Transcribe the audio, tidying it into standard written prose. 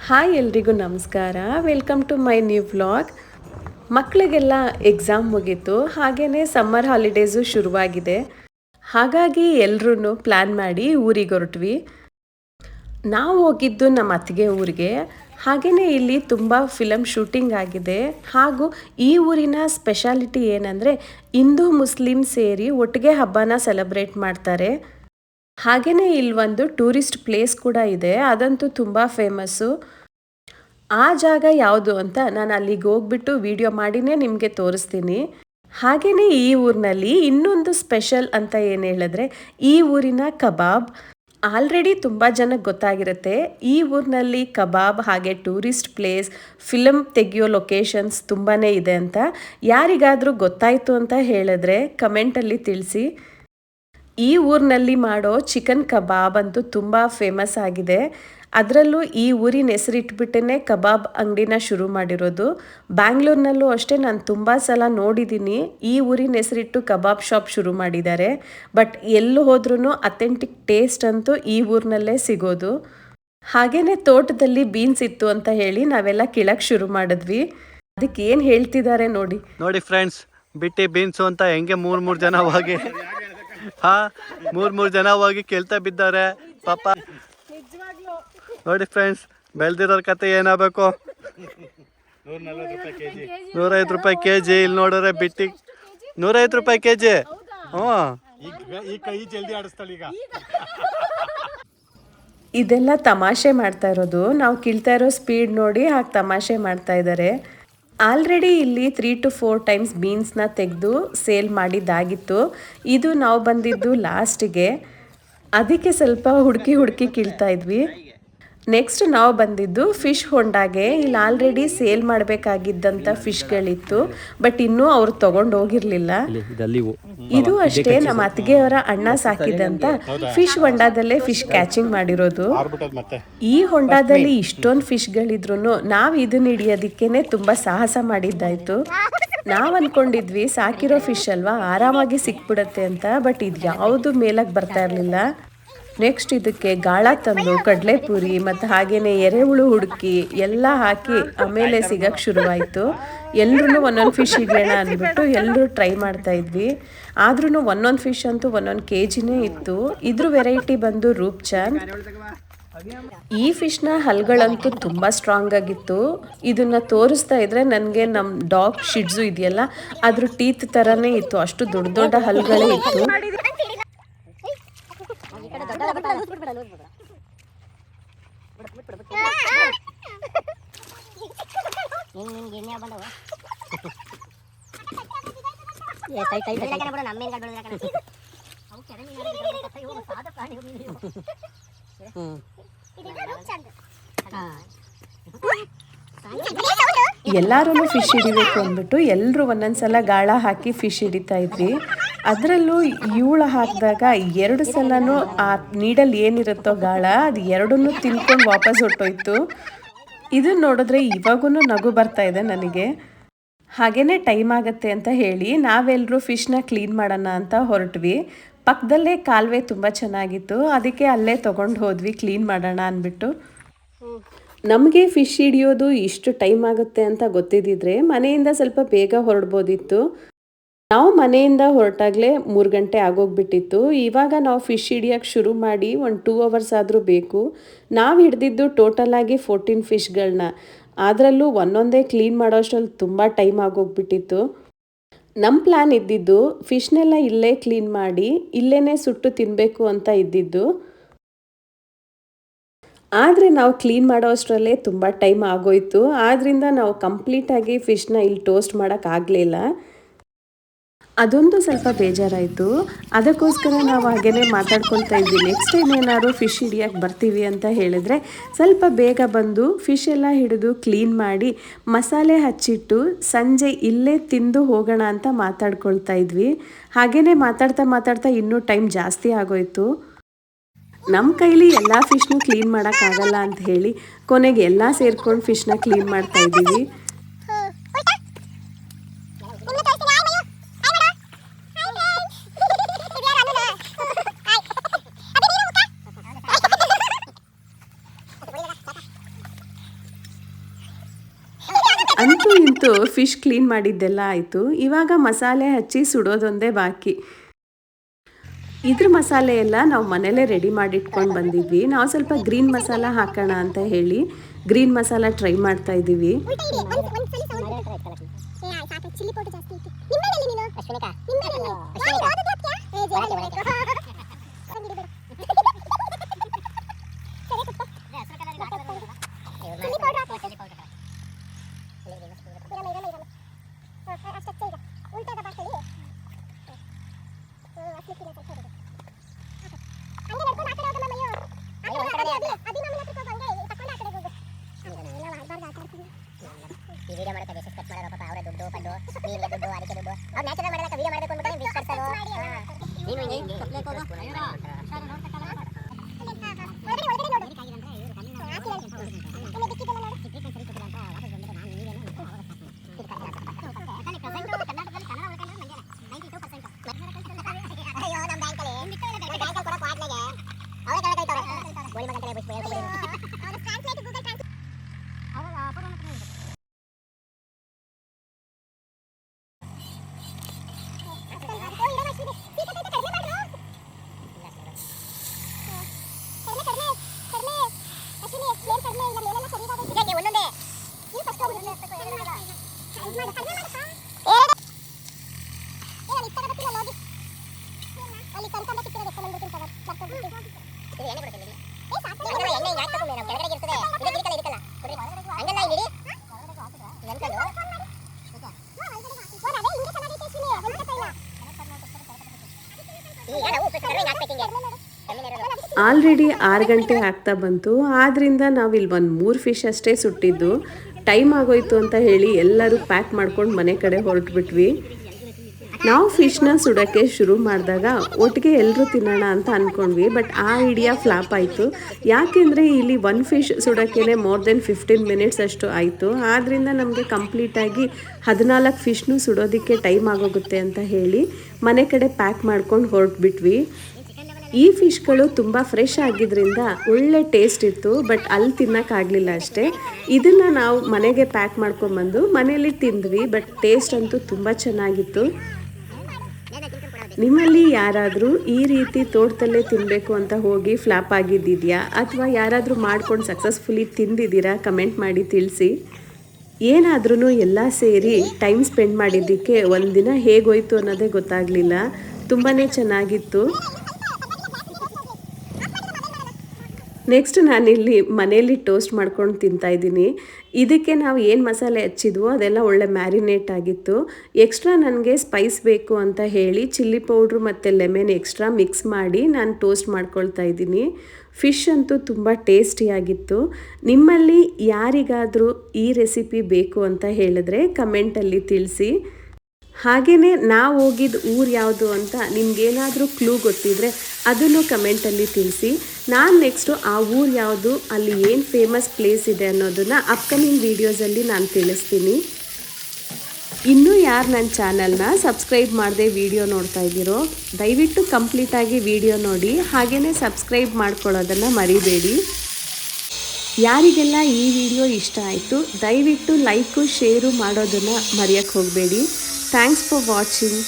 Hi ಎಲ್ರಿಗೂ ನಮಸ್ಕಾರ. Welcome to my new vlog. ಮಕ್ಕಳಿಗೆಲ್ಲ ಎಕ್ಸಾಮ್ ಮುಗೀತು, ಹಾಗೆಯೇ ಸಮ್ಮರ್ ಹಾಲಿಡೇಸು ಶುರುವಾಗಿದೆ. ಹಾಗಾಗಿ ಎಲ್ಲರೂ ಪ್ಲ್ಯಾನ್ ಮಾಡಿ ಊರಿಗೆ ಹೊರಟ್ವಿ. ನಾವು ಹೋಗಿದ್ದು ನಮ್ಮ ಅತ್ತಿಗೆ ಊರಿಗೆ. ಹಾಗೆಯೇ ಇಲ್ಲಿ ತುಂಬ ಫಿಲಮ್ ಶೂಟಿಂಗ್ ಆಗಿದೆ. ಹಾಗೂ ಈ ಊರಿನ ಸ್ಪೆಷಾಲಿಟಿ ಏನಂದರೆ ಹಿಂದೂ ಮುಸ್ಲಿಂ ಸೇರಿ ಒಟ್ಟಿಗೆ ಹಬ್ಬನ ಸೆಲೆಬ್ರೇಟ್ ಮಾಡ್ತಾರೆ. ಹಾಗೆಯೇ ಇಲ್ಲಿ ಒಂದು ಟೂರಿಸ್ಟ್ ಪ್ಲೇಸ್ ಕೂಡ ಇದೆ, ಅದಂತೂ ತುಂಬ ಫೇಮಸ್ಸು. ಆ ಜಾಗ ಯಾವುದು ಅಂತ ನಾನು ಅಲ್ಲಿಗೆ ಹೋಗ್ಬಿಟ್ಟು ವಿಡಿಯೋ ಮಾಡಿನೇ ನಿಮಗೆ ತೋರಿಸ್ತೀನಿ. ಹಾಗೆಯೇ ಈ ಊರಿನಲ್ಲಿ ಇನ್ನೊಂದು ಸ್ಪೆಷಲ್ ಅಂತ ಏನು ಹೇಳಿದ್ರೆ ಈ ಊರಿನ ಕಬಾಬ್. ಆಲ್ರೆಡಿ ತುಂಬ ಜನಕ್ಕೆ ಗೊತ್ತಾಗಿರುತ್ತೆ ಈ ಊರಿನಲ್ಲಿ ಕಬಾಬ್ ಹಾಗೆ ಟೂರಿಸ್ಟ್ ಪ್ಲೇಸ್, ಫಿಲಮ್ ತೆಗೆಯೋ ಲೊಕೇಶನ್ಸ್ ತುಂಬಾ ಇದೆ ಅಂತ. ಯಾರಿಗಾದರೂ ಗೊತ್ತಾಯಿತು ಅಂತ ಹೇಳಿದ್ರೆ ಕಮೆಂಟಲ್ಲಿ ತಿಳಿಸಿ. ಈ ಊರಿನಲ್ಲಿ ಮಾಡೋ ಚಿಕನ್ ಕಬಾಬ್ ಅಂತೂ ತುಂಬ ಫೇಮಸ್ ಆಗಿದೆ. ಅದರಲ್ಲೂ ಈ ಊರಿನ ಹೆಸರಿಟ್ಬಿಟ್ಟೇ ಕಬಾಬ್ ಅಂಗಡಿನ ಶುರು ಮಾಡಿರೋದು. ಬ್ಯಾಂಗ್ಳೂರ್ನಲ್ಲೂ ಅಷ್ಟೇ ನಾನು ತುಂಬ ಸಲ ನೋಡಿದ್ದೀನಿ ಈ ಊರಿನ ಹೆಸರಿಟ್ಟು ಕಬಾಬ್ ಶಾಪ್ ಶುರು ಮಾಡಿದ್ದಾರೆ. ಬಟ್ ಎಲ್ಲೂ ಹೋದ್ರೂ ಅಥೆಂಟಿಕ್ ಟೇಸ್ಟ್ ಅಂತೂ ಈ ಊರಿನಲ್ಲೇ ಸಿಗೋದು. ಹಾಗೆಯೇ ತೋಟದಲ್ಲಿ ಬೀನ್ಸ್ ಇತ್ತು ಅಂತ ಹೇಳಿ ನಾವೆಲ್ಲ ಕೀಳಕ್ಕೆ ಶುರು ಮಾಡಿದ್ವಿ. ಅದಕ್ಕೆ ಏನು ಹೇಳ್ತಿದ್ದಾರೆ ನೋಡಿ. ನೋಡಿ ಫ್ರೆಂಡ್ಸ್, ಬಿಟ್ಟಿ ಬೀನ್ಸು ಅಂತ ಹೆಂಗೆ ಮೂರು ಜನ ಹೋಗಿ ಮೂರು ಜನ ಹೋಗಿ ಕೇಳ್ತಾ ಬಿದ್ದಾರೆ ಪಾಪ. ನೋಡಿ ಫ್ರೆಂಡ್ಸ್, ಬೆಳೆದಿರೋರ ಕತೆ ಏನಾಗಬೇಕು. 150 ರೂಪಾಯಿ ಕೆಜಿ. ಇಲ್ಲಿ ನೋಡಿದ್ರೆ ಬಿಟ್ಟಿ 150 ರೂಪಾಯಿ ಕೆಜಿ. ಇದೆಲ್ಲ ತಮಾಷೆ ಮಾಡ್ತಾ ಇರೋದು. ನಾವು ಕೀಳ್ತಾ ಇರೋ ಸ್ಪೀಡ್ ನೋಡಿ ಹಾಗೆ ತಮಾಷೆ ಮಾಡ್ತಾ ಇದ್ದಾರೆ. ಆಲ್ರೆಡಿ ಇಲ್ಲಿ 3 to 4 ಟೈಮ್ಸ್ ಬೀನ್ಸ್ನ ತೆಗೆದು ಸೇಲ್ ಮಾಡಿದ್ದಾಗಿತ್ತು. ಇದು ನಾವು ಬಂದಿದ್ದು ಲಾಸ್ಟಿಗೆ, ಅದಕ್ಕೆ ಸ್ವಲ್ಪ ಹುಡುಕಿ ಕೀಳ್ತಾ ಇದ್ವಿ. ನೆಕ್ಸ್ಟ್ ನಾವು ಬಂದಿದ್ದು ಫಿಶ್ ಹೊಂಡಾಗೆ. ಇಲ್ಲಿ ಆಲ್ರೆಡಿ ಸೇಲ್ ಮಾಡಬೇಕಾಗಿದ್ದಂಥ ಫಿಶ್ಗಳಿತ್ತು, ಬಟ್ ಇನ್ನೂ ಅವ್ರು ತೊಗೊಂಡು ಹೋಗಿರಲಿಲ್ಲ. ಇದು ಅಷ್ಟೇ ನಮ್ಮ ಅತ್ತಿಗೆಯವರ ಅಣ್ಣ ಸಾಕಿದಂಥ ಫಿಶ್ ಹೊಂಡದಲ್ಲೇ ಫಿಶ್ ಕ್ಯಾಚಿಂಗ್ ಮಾಡಿರೋದು. ಈ ಹೊಂಡದಲ್ಲಿ ಇಷ್ಟೊಂದು ಫಿಶ್ಗಳಿದ್ರು ನಾವು ಇದನ್ನ ಹಿಡಿಯೋದಕ್ಕೇನೆ ತುಂಬ ಸಾಹಸ ಮಾಡಿದ್ದಾಯಿತು. ನಾವು ಅಂದ್ಕೊಂಡಿದ್ವಿ ಸಾಕಿರೋ ಫಿಶ್ ಅಲ್ವಾ ಆರಾಮಾಗಿ ಸಿಕ್ಬಿಡತ್ತೆ ಅಂತ, ಬಟ್ ಇದು ಯಾವುದು ಮೇಲಕ್ಕೆ ಬರ್ತಾ ಇರಲಿಲ್ಲ. ನೆಕ್ಸ್ಟ್ ಇದಕ್ಕೆ ಗಾಳ ತಂದು ಕಡಲೆಪುರಿ ಮತ್ತು ಹಾಗೆಯೇ ಎರೆಹುಳು ಹುಡುಕಿ ಎಲ್ಲ ಹಾಕಿ ಆಮೇಲೆ ಸಿಗಕ್ಕೆ ಶುರುವಾಯಿತು. ಎಲ್ಲರೂ ಒಂದೊಂದು ಫಿಶ್ ಹಿಡಿಯೋಣ ಅಂದ್ಬಿಟ್ಟು ಎಲ್ಲರೂ ಟ್ರೈ ಮಾಡ್ತಾ ಇದ್ವಿ. ಆದ್ರೂ ಒಂದೊಂದು ಫಿಶ್ ಅಂತೂ 1 kg ಇತ್ತು. ಇದ್ರ ವೆರೈಟಿ ಬಂದು ರೂಪ್ಚಂದ್. ಈ ಫಿಶ್ನ ಹಲ್ಗಳಂತೂ ತುಂಬ ಸ್ಟ್ರಾಂಗ್ ಆಗಿತ್ತು. ಇದನ್ನ ತೋರಿಸ್ತಾ ಇದ್ರೆ ನನಗೆ ನಮ್ಮ ಡಾಗ್ ಶಿಡ್ಸು ಇದೆಯಲ್ಲ ಅದ್ರ ಟೀತ್ ಥರನೇ ಇತ್ತು, ಅಷ್ಟು ದೊಡ್ಡ ದೊಡ್ಡ ಹಲ್ಗಳೇ ಇತ್ತು. ಎಲ್ಲರೂ ಫಿಶ್ ಹಿಡಿಬೇಕು ಅಂದ್ಬಿಟ್ಟು ಎಲ್ಲರೂ ಒಂದೊಂದ್ಸಲ ಗಾಳ ಹಾಕಿ ಫಿಶ್ ಹಿಡಿತಾ ಇದ್ವಿ. ಅದರಲ್ಲೂ ಇವಳು ಹಾಕಿದಾಗ 2 ಸಲನೂ ಆ ನೀಡಲ್ಲಿ ಏನಿರುತ್ತೋ ಗಾಳ ಅದು ಎರಡನ್ನೂ ತಿನ್ಕೊಂಡು ವಾಪಸ್ ಹೊಟ್ಟೋಯ್ತು. ಇದನ್ನು ನೋಡಿದ್ರೆ ಇವಾಗೂ ನಗು ಬರ್ತಾ ಇದೆ ನನಗೆ. ಹಾಗೆಯೇ ಟೈಮ್ ಆಗುತ್ತೆ ಅಂತ ಹೇಳಿ ನಾವೆಲ್ಲರೂ ಫಿಶ್ನ ಕ್ಲೀನ್ ಮಾಡೋಣ ಅಂತ ಹೊರಟ್ವಿ. ಪಕ್ಕದಲ್ಲೇ ಕಾಲುವೆ ತುಂಬ ಚೆನ್ನಾಗಿತ್ತು, ಅದಕ್ಕೆ ಅಲ್ಲೇ ತೊಗೊಂಡು ಹೋದ್ವಿ ಕ್ಲೀನ್ ಮಾಡೋಣ ಅಂದ್ಬಿಟ್ಟು. ನಮಗೆ ಫಿಶ್ ಹಿಡಿಯೋದು ಇಷ್ಟು ಟೈಮ್ ಆಗುತ್ತೆ ಅಂತ ಗೊತ್ತಿದ್ದಿದ್ರೆ ಮನೆಯಿಂದ ಸ್ವಲ್ಪ ಬೇಗ ಹೊರಡ್ಬೋದಿತ್ತು. ನಾವು ಮನೆಯಿಂದ ಹೊರಟಾಗಲೇ 3 ಗಂಟೆ ಆಗೋಗ್ಬಿಟ್ಟಿತ್ತು. ಇವಾಗ ನಾವು ಫಿಶ್ ಹಿಡಿಯೋಕ್ಕೆ ಶುರು ಮಾಡಿ 2 hours ಆದರೂ ಬೇಕು. ನಾವು ಹಿಡಿದಿದ್ದು ಟೋಟಲಾಗಿ 14 ಫಿಶ್ಗಳನ್ನ. ಅದರಲ್ಲೂ ಒಂದೊಂದೇ ಕ್ಲೀನ್ ಮಾಡೋಷ್ಟರಲ್ಲಿ ತುಂಬ ಟೈಮ್ ಆಗೋಗ್ಬಿಟ್ಟಿತ್ತು. ನಮ್ಮ ಪ್ಲ್ಯಾನ್ ಇದ್ದಿದ್ದು ಫಿಶ್ನೆಲ್ಲ ಇಲ್ಲೇ ಕ್ಲೀನ್ ಮಾಡಿ ಇಲ್ಲೇ ಸುಟ್ಟು ತಿನ್ನಬೇಕು ಅಂತ ಇದ್ದಿದ್ದು. ಆದರೆ ನಾವು ಕ್ಲೀನ್ ಮಾಡೋ ಅಷ್ಟರಲ್ಲೇ ತುಂಬ ಟೈಮ್ ಆಗೋಯ್ತು. ಆದ್ದರಿಂದ ನಾವು ಕಂಪ್ಲೀಟಾಗಿ ಫಿಶ್ನ ಇಲ್ಲಿ ಟೋಸ್ಟ್ ಮಾಡೋಕ್ಕಾಗಲಿಲ್ಲ. ಅದೊಂದು ಸ್ವಲ್ಪ ಬೇಜಾರಾಯಿತು. ಅದಕ್ಕೋಸ್ಕರ ನಾವು ಹಾಗೇ ಮಾತಾಡ್ಕೊಳ್ತಾ ಇದ್ವಿ, ನೆಕ್ಸ್ಟ್ ಟೈಮ್ ಏನಾದ್ರು ಫಿಶ್ ಹಿಡಿಯೋಕ್ಕೆ ಬರ್ತೀವಿ ಅಂತ ಹೇಳಿದ್ರೆ ಸ್ವಲ್ಪ ಬೇಗ ಬಂದು ಫಿಶ್ ಎಲ್ಲ ಹಿಡಿದು ಕ್ಲೀನ್ ಮಾಡಿ ಮಸಾಲೆ ಹಚ್ಚಿಟ್ಟು ಸಂಜೆ ಇಲ್ಲೇ ತಿಂದು ಹೋಗೋಣ ಅಂತ ಮಾತಾಡ್ಕೊಳ್ತಾ ಇದ್ವಿ. ಹಾಗೆಯೇ ಮಾತಾಡ್ತಾ ಇನ್ನೂ ಟೈಮ್ ಜಾಸ್ತಿ ಆಗೋಯ್ತು. ನಮ್ಮ ಕೈಲಿ ಎಲ್ಲ ಫಿಶ್ನು ಕ್ಲೀನ್ ಮಾಡೋಕ್ಕಾಗಲ್ಲ ಅಂತ ಹೇಳಿ ಕೊನೆಗೆ ಎಲ್ಲ ಸೇರ್ಕೊಂಡು ಫಿಶ್ನ ಕ್ಲೀನ್ ಮಾಡ್ತಾ ಇದ್ದೀವಿ. ಅಂತೂ ಇಂತೂ ಫಿಶ್ ಕ್ಲೀನ್ ಮಾಡಿದ್ದೆಲ್ಲ ಆಯಿತು. ಇವಾಗ ಮಸಾಲೆ ಹಚ್ಚಿ ಸುಡೋದೊಂದೇ ಬಾಕಿ. ಇದ್ರ ಮಸಾಲೆ ಎಲ್ಲ ನಾವು ಮನೇಲೇ ರೆಡಿ ಮಾಡಿಟ್ಕೊಂಡು ಬಂದಿದ್ವಿ. ನಾವು ಸ್ವಲ್ಪ ಗ್ರೀನ್ ಮಸಾಲ ಹಾಕೋಣ ಅಂತ ಹೇಳಿ ಗ್ರೀನ್ ಮಸಾಲ ಟ್ರೈ ಮಾಡ್ತಾ ಇದ್ದೀವಿ. ಈ ವಿಡಿಯೋ ಮಾಡಕ್ಕೆ ಬೇಸಿಸ್ ಕಟ್ ಮಾಡೋರು ಪಾಪ ಅವರ ದುಡ್ಡು ಪಡ್ಡು ನೀರಿಗೆ ದುಡ್ಡು ಅದಕ್ಕೆ ದುಡ್ಡು ಅವ್ರು ನ್ಯಾಚುರಲ್ ಮಾಡಕ್ಕೆ ವಿಡಿಯೋ ಮಾಡಬೇಕು ಅಂದ್ಬಿಟ್ಟು ಬಿಸ್ ಕಟ್ಸೋದು ನೀನು ಹಿಂಗೆ ಕಪ್ಲೇಕ್ ಹೋಗು ಅಯ್ಯೋ ನಮ್ಮ ಬ್ಯಾಂಕಲ್ಲಿ ಕೊಡೋ ಪಾಟ್ಲೆಗೆ ಅವರೇ ಕಳ್ಕೊಳ್ತಾರೆ ಗೋಳಿ ಮಗಂತಲೇ ಬಿಟ್ಟು ಅವರು ಟ್ರಾನ್ಸ್ಲೇಟ್ ಗೂಗಲ್ ಟ್ರಾನ್ಸ್ಲೇಟ್ ಆಲ್ರೆಡಿ 6 ಗಂಟೆ ಆಗ್ತಾ ಬಂತು. ಆದ್ದರಿಂದ ನಾವು ಇಲ್ಲಿ ಒಂದು 3 ಫಿಶ್ ಅಷ್ಟೇ ಸುಟ್ಟಿದ್ದು. ಟೈಮ್ ಆಗೋಯ್ತು ಅಂತ ಹೇಳಿ ಎಲ್ಲರೂ ಪ್ಯಾಕ್ ಮಾಡ್ಕೊಂಡು ಮನೆ ಕಡೆ ಹೊರಟ್ಬಿಟ್ವಿ. ನಾವು ಫಿಶ್ನ ಸುಡೋಕ್ಕೆ ಶುರು ಮಾಡಿದಾಗ ಒಟ್ಟಿಗೆ ಎಲ್ಲರೂ ತಿನ್ನೋಣ ಅಂತ ಅಂದ್ಕೊಂಡ್ವಿ. ಬಟ್ ಆ ಐಡಿಯಾ ಫ್ಲಾಪ್ ಆಯಿತು. ಯಾಕೆಂದರೆ ಇಲ್ಲಿ 1 ಫಿಶ್ ಸುಡೋಕ್ಕೇ ಮೋರ್ ದೆನ್ 15 ಮಿನಿಟ್ಸ್ ಅಷ್ಟು ಆಯಿತು. ಆದ್ದರಿಂದ ನಮಗೆ ಕಂಪ್ಲೀಟಾಗಿ 14 ಫಿಶ್ನು ಸುಡೋದಕ್ಕೆ ಟೈಮ್ ಆಗೋಗುತ್ತೆ ಅಂತ ಹೇಳಿ ಮನೆ ಕಡೆ ಪ್ಯಾಕ್ ಮಾಡ್ಕೊಂಡು ಹೊರಟ್ಬಿಟ್ವಿ. ಈ ಫಿಶ್ಗಳು ತುಂಬ ಫ್ರೆಶ್ ಆಗಿದ್ದರಿಂದ ಒಳ್ಳೆ ಟೇಸ್ಟ್ ಇತ್ತು. ಬಟ್ ಅಲ್ಲಿ ತಿನ್ನೋಕ್ಕಾಗಲಿಲ್ಲ ಅಷ್ಟೇ. ಇದನ್ನು ನಾವು ಮನೆಗೆ ಪ್ಯಾಕ್ ಮಾಡ್ಕೊಂಬಂದು ಮನೇಲಿ ತಿಂದ್ವಿ. ಬಟ್ ಟೇಸ್ಟ್ ಅಂತೂ ತುಂಬ ಚೆನ್ನಾಗಿತ್ತು. ನಿಮ್ಮಲ್ಲಿ ಯಾರಾದರೂ ಈ ರೀತಿ ತೋಟದಲ್ಲೇ ತಿನ್ನಬೇಕು ಅಂತ ಹೋಗಿ ಫ್ಲಾಪ್ ಆಗಿದ್ದಿದೆಯಾ ಅಥವಾ ಯಾರಾದರೂ ಮಾಡ್ಕೊಂಡು ಸಕ್ಸಸ್ಫುಲಿ ತಿಂದಿದ್ದೀರಾ? ಕಮೆಂಟ್ ಮಾಡಿ ತಿಳಿಸಿ. ಏನಾದ್ರೂ ಎಲ್ಲ ಸೇರಿ ಟೈಮ್ ಸ್ಪೆಂಡ್ ಮಾಡಿದ್ದಕ್ಕೆ ಒಂದಿನ ಹೇಗೋಯ್ತು ಅನ್ನೋದೇ ಗೊತ್ತಾಗಲಿಲ್ಲ. ತುಂಬಾ ಚೆನ್ನಾಗಿತ್ತು. ನೆಕ್ಸ್ಟ್ ನಾನಿಲ್ಲಿ ಮನೇಲಿ ಟೋಸ್ಟ್ ಮಾಡ್ಕೊಂಡು ತಿಂತಾಯಿದ್ದೀನಿ. ಇದಕ್ಕೆ ನಾವು ಏನು ಮಸಾಲೆ ಹಚ್ಚಿದ್ವೋ ಅದೆಲ್ಲ ಒಳ್ಳೆ ಮ್ಯಾರಿನೇಟ್ ಆಗಿತ್ತು. ಎಕ್ಸ್ಟ್ರಾ ನನಗೆ ಸ್ಪೈಸ್ ಬೇಕು ಅಂತ ಹೇಳಿ ಚಿಲ್ಲಿ ಪೌಡ್ರು ಮತ್ತು ಲೆಮನ್ ಎಕ್ಸ್ಟ್ರಾ ಮಿಕ್ಸ್ ಮಾಡಿ ನಾನು ಟೋಸ್ಟ್ ಮಾಡ್ಕೊಳ್ತಾ ಇದ್ದೀನಿ. ಫಿಶ್ ಅಂತೂ ತುಂಬ ಟೇಸ್ಟಿಯಾಗಿತ್ತು. ನಿಮ್ಮಲ್ಲಿ ಯಾರಿಗಾದರೂ ಈ ರೆಸಿಪಿ ಬೇಕು ಅಂತ ಹೇಳಿದ್ರೆ ಕಮೆಂಟಲ್ಲಿ ತಿಳಿಸಿ. ಹಾಗೆಯೇ ನಾವು ಹೋಗಿದ್ದು ಊರು ಯಾವುದು ಅಂತ ನಿಮಗೇನಾದರೂ ಕ್ಲೂ ಗೊತ್ತಿದ್ದರೆ ಅದನ್ನು ಕಮೆಂಟಲ್ಲಿ ತಿಳಿಸಿ. ನಾನು ನೆಕ್ಸ್ಟು ಆ ಊರು ಯಾವುದು, ಅಲ್ಲಿ ಏನು ಫೇಮಸ್ ಪ್ಲೇಸ್ ಇದೆ ಅನ್ನೋದನ್ನು ಅಪ್ಕಮಿಂಗ್ ವೀಡಿಯೋಸಲ್ಲಿ ನಾನು ತಿಳಿಸ್ತೀನಿ. ಇನ್ನೂ ಯಾರು ನನ್ನ ಚಾನಲ್ನ ಸಬ್ಸ್ಕ್ರೈಬ್ ಮಾಡದೆ ವಿಡಿಯೋ ನೋಡ್ತಾ ಇದ್ದೀರೋ ದಯವಿಟ್ಟು ಕಂಪ್ಲೀಟಾಗಿ ವಿಡಿಯೋ ನೋಡಿ. ಹಾಗೆಯೇ ಸಬ್ಸ್ಕ್ರೈಬ್ ಮಾಡ್ಕೊಳ್ಳೋದನ್ನು ಮರಿಬೇಡಿ. ಯಾರಿಗೆಲ್ಲ ಈ ವಿಡಿಯೋ ಇಷ್ಟ ಆಯಿತು ದಯವಿಟ್ಟು ಲೈಕು ಶೇರು ಮಾಡೋದನ್ನು ಮರೆಯೋಕ್ಕೆ ಹೋಗಬೇಡಿ. Thanks for watching.